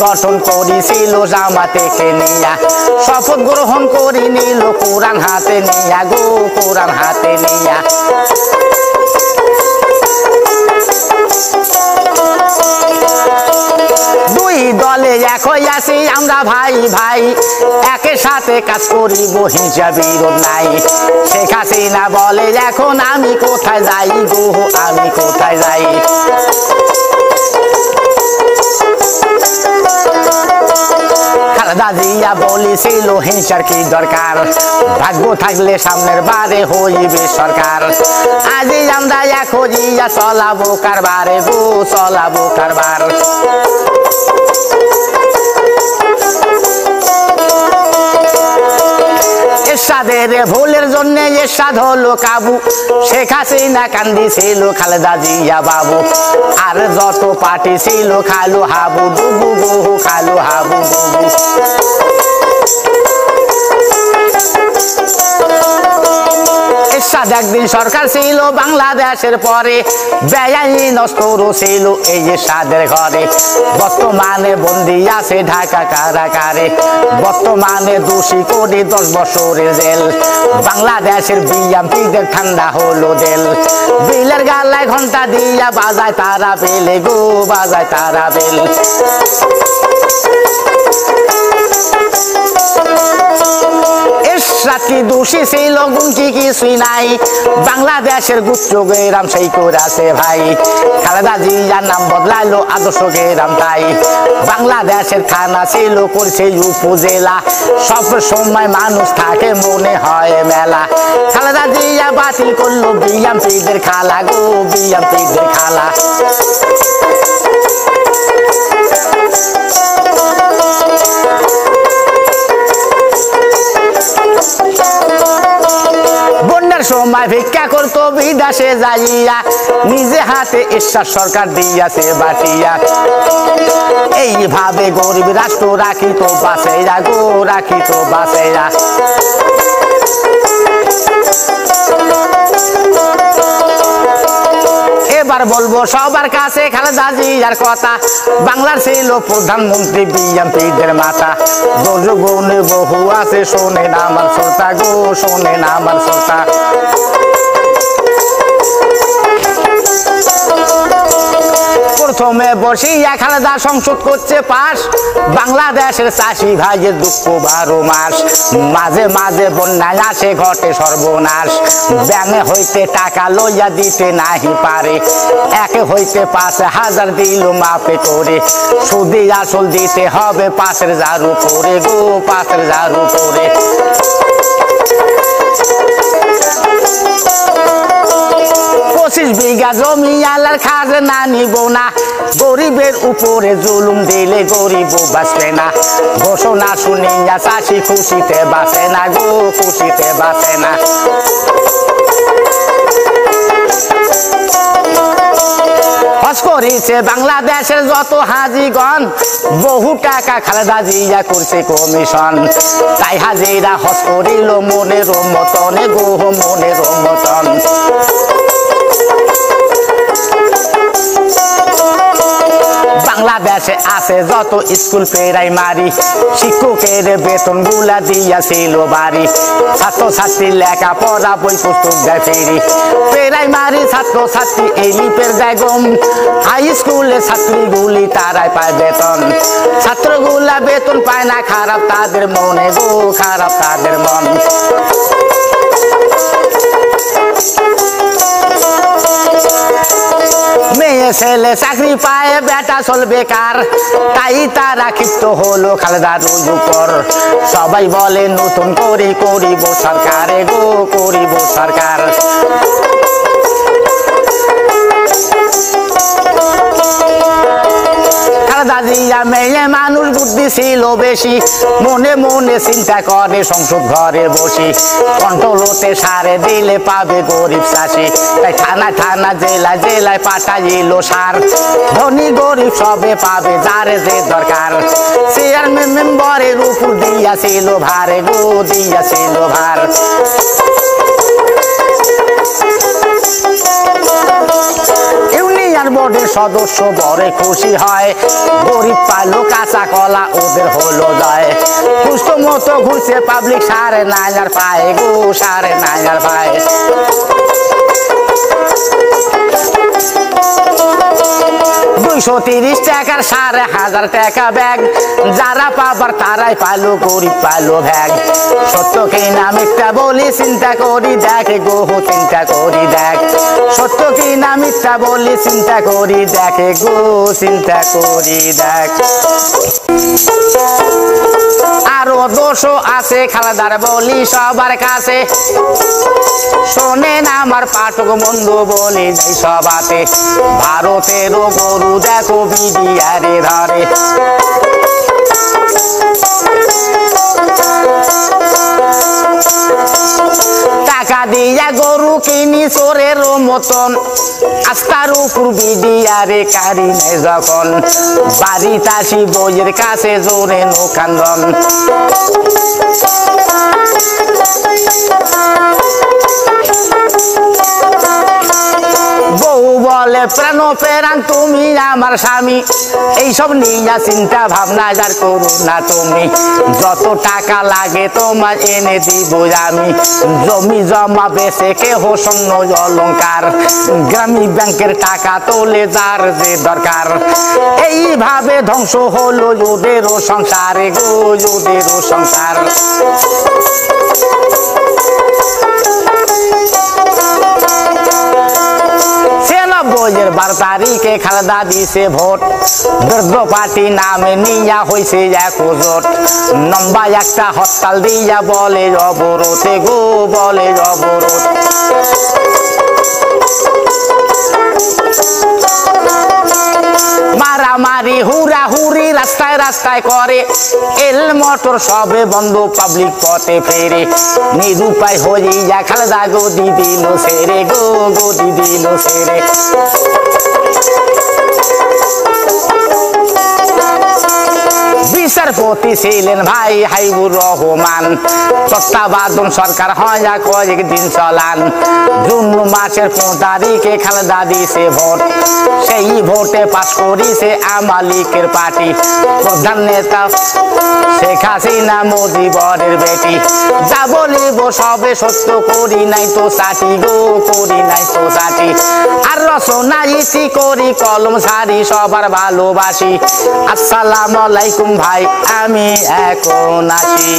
গঠন করেছিল জামাতেকে নিয়া শপথ গ্রহণ করে নিল কোরআন হাতে নিয়া গো কোরআন হাতে নিয়া দুই দলে এক হইয়াছি আমরা ভাই ভাই একের সাথে কাজ করিব হিংসা বিরোধ নাই শেখ হাসিনা বলে এখন আমি কোথায় যাই গো আমি কোথায় যাই খালেদা জিয়া বলেছিল হিংসার কি দরকার ভাগ্য থাকলে সামনের বারে হইবে সরকার আজই আমরা এক হইয়া চলাবো কারবারে গো চলাবো কারবার এরশাদের ভুলের জন্য এরশাদ হলো কাবু শেখ হাসিনা কান্দিছিল খালেদা জিয়া বাবু আর যত পার্টি ছিল খালু হাবু ডুবু গো খালু হাবু ডুবু এরশাদ একদিন সরকার ছিল বাংলাদেশের পরে বেআইন অস্ত্র ছিল এই এরশাদের ঘরে বর্তমানে বন্দী আছে ঢাকা কারাগারে বর্তমানে দোষী করে 10 বছরের জেল বাংলাদেশের বিএমপিদের ঠান্ডা হলো দেল বিলের গালায় ঘন্টা দিয়া বাজায় তারা বেলে গো বাজায় তারা বেল এরশাদ দোষী ছিল গুমকি কিছুই নাই বাংলাদেশের গুচ্ছ গেরাম সেই করেছে ভাই খালেদা জিয়ার নাম বদলাইলো আদর্শ গেরাম তাই বাংলাদেশের থানা ছিল করছে উপজেলা সব সময় মানুষ থাকে মনে হয় মেলা খালেদা জিয়া বাতিল করলো বিএমপিদের খালা গো বিএমপিদের খালা বন্যার সময় ভিক্ষা করতো বিদেশে যাইয়া নিজে হাতে এরশাদ সরকার দিয়াছে বাটিয়া এইভাবে গরিব রাষ্ট্র রাখিত বাঁচাইয়া গো রাখিত বাঁচাইয়া এবার বলবো সবার কাছে খালেদা জিয়ার কথা বাংলার ছিল প্রধানমন্ত্রী বিএমপিদের মাথা দুর্যোগনে বহু আছে শোনেন আমার শ্রোতা গো শোনেন আমার শ্রোতা প্রথমে বসিয়া খালেদা সংসদ করছে পাস বাংলাদেশের চাষি ভাইয়ের দুঃখ 12 মাস মাঝে মাঝে বন্যায় আসে ঘটে সর্বনাশ ব্যাঙে হইতে টাকা লইয়া দিতে নাহি পারে একে হইতে 5,000 দিল মাপে করে সুদি আসল দিতে হবে 5,000 উপরে গো 5,000 উপরে 25 বিঘা জমি আলার খাজনা নিব না গরিবের উপরে জুলুম দিলে গরিব বাঁচবে না ঘোষণা শুনিয়া চাষি খুশিতে বাঁচে না গো খুশিতে বাঁচে না হজ করেছে বাংলাদেশের যত হাজিগণ বহু টাকা খালেদা জিয়া করছে কমিশন তাই হাজিরা হজ করিল মনের মতনে গো মনের মতন বাংলাদেশে আছে যত স্কুল প্রাইমারি শিক্ষকের বেতন গুলা দিয়াছিল বাড়ি ছাত্রছাত্রী লেখাপড়া বই পুস্তক দেয় ফেরি প্রাইমারি ছাত্রছাত্রী এই লিপের দেয় গম হাই স্কুলে ছাত্রীগুলি তারাই পায় বেতন ছাত্রগুলা বেতন পায় না খারাপ তাদের মনে গো খারাপ তাদের মন মেয়ে ছেলে চাকরি পায় বেটা চল বেকার তাই তারা ক্ষিপ্ত হলো খালেদার উপর সবাই বলে নতুন করে করিব সরকারে গো করিব সরকার খালেদা জিয়া মেয়ে মানুষ বুদ্ধি ছিল বেশি মনে মনে চিন্তা করে সংসদ ঘরে বসি কন্ট্রোলতে সারে দিলে পাবে গরিব চাষি তাই থানা থানা জেলা জেলায় পাঠাইল সার ধনী গরিব সবে পাবে যারে যে দরকার চেয়ারম্যান মেম্বারের উপর দিয়াছিল ভারে গো দিয়াছিল ভার ইউনিয়ন বোর্ডের সদস্য বড় খুশি হয় গরিব পাইলো কাঁচা কলা ওদের হলো জয় সুস্থ মতো ঘুরছে পাবলিক 9.5 পায় গো 9.5 পায় 230 টাকার 1000 টাকা ব্যাগ যারা পাবার তারাই পালো গরিব পালো ব্যাগ সত্য কি না মিথ্যা বলি চিন্তা করি দেখ গো চিন্তা করি দেখ সত্য কি না মিথ্যা বলি চিন্তা করি দেখে গো চিন্তা করি দেখ আরো দোষও আছে খালেদার বলি সবার কাছে শোনেন আমার পাঠক বন্ধু বলি যাই সবাতে ভারতেরও গরু দেখো বিডিআরে ধরে টাকা দিয়া গরু কিনি চোরের মতন আস্তার উপর বিডিআরে কারি নেই যখন বাড়িতে আসি বইয়ের কাছে জোরে নোকান্দন বউ বলে প্রাণ প্রাণ তুমি আমার স্বামী এইসব নিয়ে চিন্তা ভাবনা যার করো না তুমি যত টাকা লাগে তোমার এনে দিব আমি জমি জমা বেচে কেহ স্বর্ণ অলংকার গ্রামীণ ব্যাংকের টাকা তোলে যার যে দরকার এইভাবে ধ্বংস হলো ওদেরও সংসারে গো ওদেরও সংসার 12 তারিখে খালেদা দিছে ভোট বৃদ্ধ পার্টি নামে নিয়া হইছে একজোট লম্বা একটা হরতাল দিয়া বলে অবরোধে গো বলে অবরোধ মারামারি হুড়াহুড়ি রাস্তায় রাস্তায় করে এল মোটর সবে বন্ধ পাবলিক পথে ফেরে নিরুপায় হইয়া খালেদা গদি দিল সেরে গো গদি দিল সেরে বিচারপতি ছিলেন ভাই হাইবুর রহমান তত্ত্বাবধান সরকার হয় কয়েকদিন চলান জুন মাসের 15 তারিখে খালেদা দিছে ভোট সেই ভোটে পাস করিছে আমালিকের পার্টি প্রধান নেতা শেখ হাসিনা মুজিবরের বেটি যা বলিব সবে সত্য করি নাই তো সাথী গো করি নাই তো সাথী আর রচনা ইতি করি কলম সারি সবার ভালোবাসি আসসালামু আলাইকুম ভাই আমি এখন আসি।